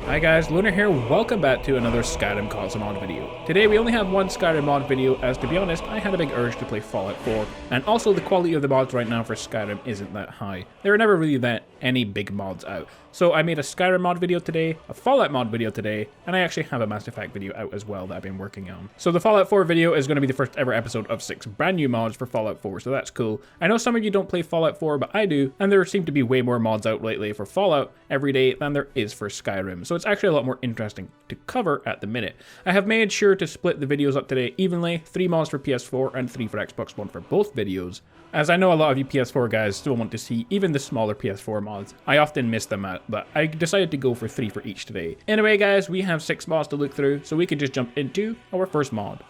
Hi guys, Lunar here, welcome back to another Skyrim console mod video. Today we only have one Skyrim mod video as to be honest, I had a big urge to play Fallout 4, and also the quality of the mods right now for Skyrim isn't that high. There are never really that any big mods out. So I made a Skyrim mod video today, a Fallout mod video today, and I actually have a Mass Effect video out as well that I've been working on. So the Fallout 4 video is going to be the first ever episode of 6 brand new mods for Fallout 4, so that's cool. I know some of you don't play Fallout 4, but I do, and there seem to be way more mods out lately for Fallout every day than there is for Skyrim. So it's actually a lot more interesting to cover at the minute. I have made sure to split the videos up today evenly, 3 mods for PS4 and 3 for Xbox One for both videos, as I know a lot of you PS4 guys still want to see even the smaller PS4 mods. I often miss them out, but I decided to go for 3 for each today. Anyway guys, we have 6 mods to look through, so we can just jump into our first mod.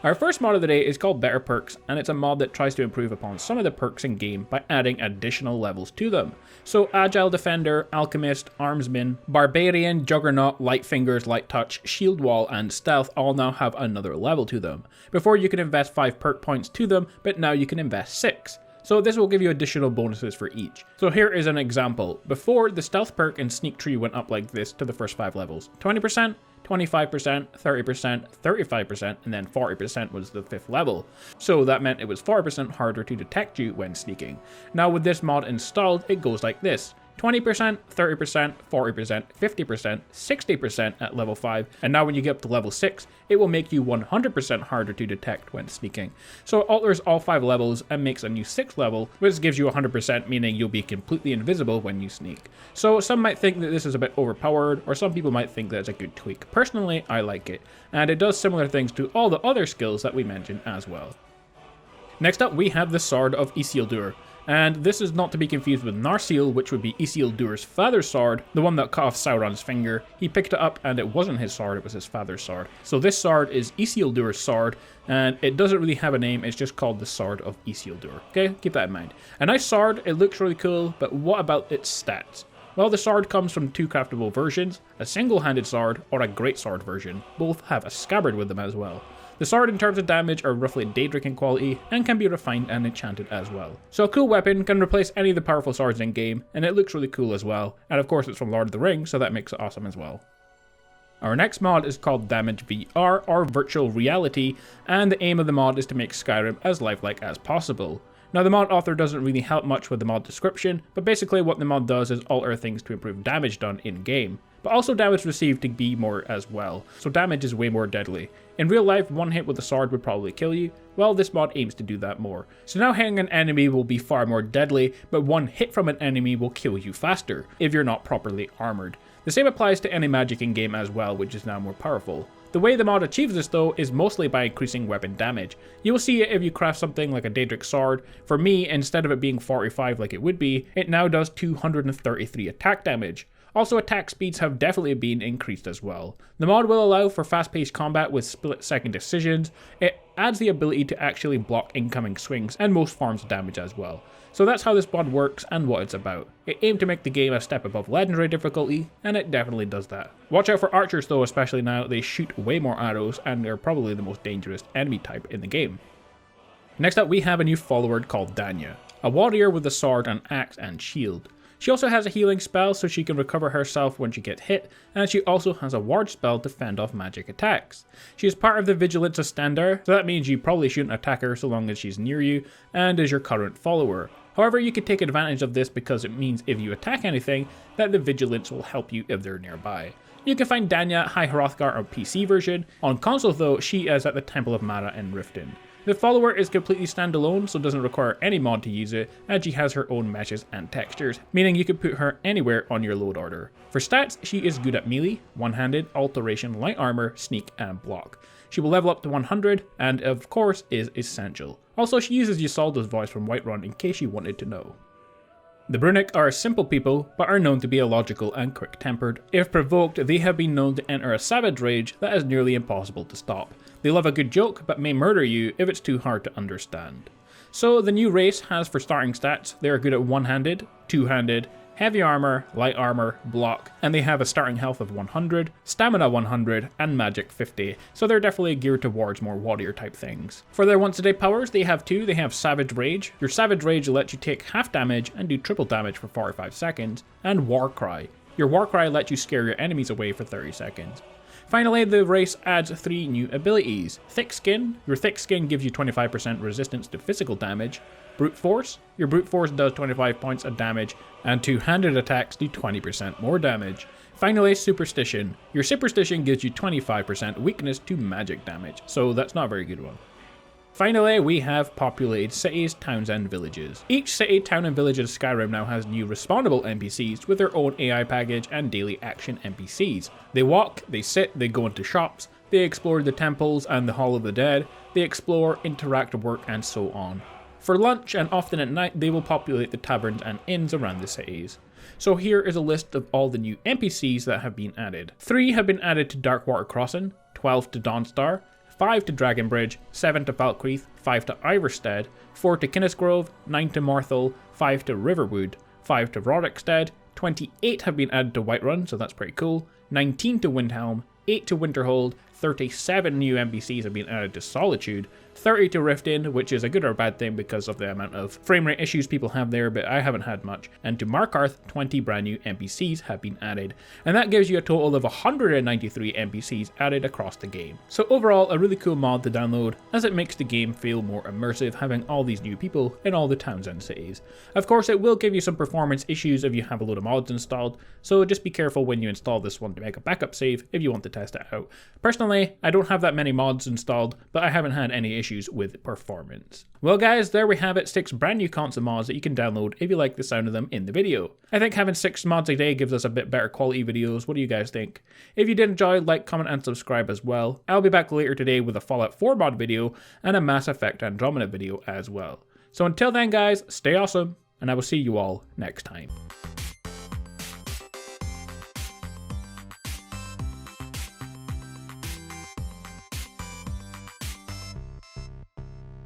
Our first mod of the day is called Better Perks, and it's a mod that tries to improve upon some of the perks in game by adding additional levels to them. So Agile Defender, Alchemist, Armsman, Barbarian, Juggernaut, Light Fingers, Light Touch, Shield Wall, and Stealth all now have another level to them. Before you could invest 5 perk points to them, but now you can invest 6. So this will give you additional bonuses for each. So here is an example. Before, the Stealth perk and Sneak Tree went up like this to the first 5 levels. 20%, 25%, 30%, 35%, and then 40% was the 5th level. So that meant it was 4% harder to detect you when sneaking. Now with this mod installed, it goes like this. 20%, 30%, 40%, 50%, 60% at level 5, and now when you get up to level 6, it will make you 100% harder to detect when sneaking. So it alters all 5 levels and makes a new 6th level, which gives you 100%, meaning you'll be completely invisible when you sneak. So some might think that this is a bit overpowered, or some people might think that it's a good tweak. Personally, I like it, and it does similar things to all the other skills that we mentioned as well. Next up, we have the Sword of Isildur. And this is not to be confused with Narsil, which would be Isildur's father's sword, the one that cut off Sauron's finger. He picked it up and it wasn't his sword, it was his father's sword. So this sword is Isildur's sword, and it doesn't really have a name, it's just called the Sword of Isildur. Okay, keep that in mind. A nice sword, it looks really cool, but what about its stats? Well, the sword comes from 2 craftable versions, a single-handed sword or a greatsword version. Both have a scabbard with them as well. The sword in terms of damage are roughly Daedric in quality and can be refined and enchanted as well. So a cool weapon can replace any of the powerful swords in game, and it looks really cool as well. And of course it's from Lord of the Rings, so that makes it awesome as well. Our next mod is called Damage VR, or Virtual Reality, and the aim of the mod is to make Skyrim as lifelike as possible. Now the mod author doesn't really help much with the mod description, but basically what the mod does is alter things to improve damage done in game, but also damage received to be more as well, so damage is way more deadly. In real life, one hit with a sword would probably kill you, well this mod aims to do that more. So now hitting an enemy will be far more deadly, but one hit from an enemy will kill you faster, if you're not properly armored. The same applies to any magic in game as well, which is now more powerful. The way the mod achieves this though is mostly by increasing weapon damage. You will see it if you craft something like a Daedric sword. For me, instead of it being 45 like it would be, it now does 233 attack damage. Also, attack speeds have definitely been increased as well. The mod will allow for fast-paced combat with split-second decisions. It adds the ability to actually block incoming swings and most forms of damage as well. So that's how this mod works and what it's about. It aimed to make the game a step above legendary difficulty, and it definitely does that. Watch out for archers though, especially now they shoot way more arrows and they're probably the most dangerous enemy type in the game. Next up we have a new follower called Danya, a warrior with a sword, an axe and shield. She also has a healing spell so she can recover herself when she gets hit, and she also has a ward spell to fend off magic attacks. She is part of the Vigilance of Standard, so that means you probably shouldn't attack her so long as she's near you and is your current follower. However, you can take advantage of this because it means if you attack anything, that the Vigilance will help you if they're nearby. You can find Danya at High Hrothgar on PC version. On console though, she is at the Temple of Mara in Riften. The follower is completely standalone, so doesn't require any mod to use it, and she has her own meshes and textures, meaning you can put her anywhere on your load order. For stats, she is good at melee, one-handed, alteration, light armor, sneak, and block. She will level up to 100, and of course is essential. Also, she uses Ysolda's voice from Whiterun in case you wanted to know. The Brunic are simple people, but are known to be illogical and quick-tempered. If provoked, they have been known to enter a savage rage that is nearly impossible to stop. They love a good joke, but may murder you if it's too hard to understand. So the new race has for starting stats, they are good at one-handed, two-handed, heavy armor, light armor, block, and they have a starting health of 100, stamina 100, and magic 50, so they're definitely geared towards more warrior type things. For their once a day powers, they have 2, they have Savage Rage. Your Savage Rage lets you take half damage and do triple damage for 45 seconds, and War Cry. Your Warcry lets you scare your enemies away for 30 seconds. Finally, the race adds 3 new abilities. Thick Skin. Your Thick Skin gives you 25% resistance to physical damage. Brute Force. Your Brute Force does 25 points of damage, and two-handed attacks do 20% more damage. Finally, Superstition. Your Superstition gives you 25% weakness to magic damage, so that's not a very good one. Finally, we have populated cities, towns, and villages. Each city, town, and village in Skyrim now has new respawnable NPCs with their own AI package and daily action NPCs. They walk, they sit, they go into shops, they explore the temples and the Hall of the Dead, they explore, interact, work, and so on. For lunch, and often at night, they will populate the taverns and inns around the cities. So here is a list of all the new NPCs that have been added. 3 have been added to Darkwater Crossing, 12 to Dawnstar, 5 to Dragonbridge, 7 to Falkreath, 5 to Iverstead, 4 to Kinnisgrove, 9 to Morthal, 5 to Riverwood, 5 to Rorikstead, 28 have been added to Whiterun, so that's pretty cool, 19 to Windhelm, 8 to Winterhold, 37 new NPCs have been added to Solitude, 30 to Riften, which is a good or bad thing because of the amount of frame rate issues people have there, but I haven't had much. And to Markarth, 20 brand new NPCs have been added. And that gives you a total of 193 NPCs added across the game. So overall, a really cool mod to download, as it makes the game feel more immersive, having all these new people in all the towns and cities. Of course, it will give you some performance issues if you have a load of mods installed, so just be careful when you install this one to make a backup save if you want to test it out. Personally, I don't have that many mods installed, but I haven't had any issues with performance. Well guys, there we have it, 6 brand new console mods that you can download if you like the sound of them in the video. I think having 6 mods a day gives us a bit better quality videos. What do you guys think? If you did enjoy, like, comment, and subscribe as well. I'll be back later today with a Fallout 4 mod video and a Mass Effect Andromeda video as well. So until then guys, stay awesome, and I will see you all next time.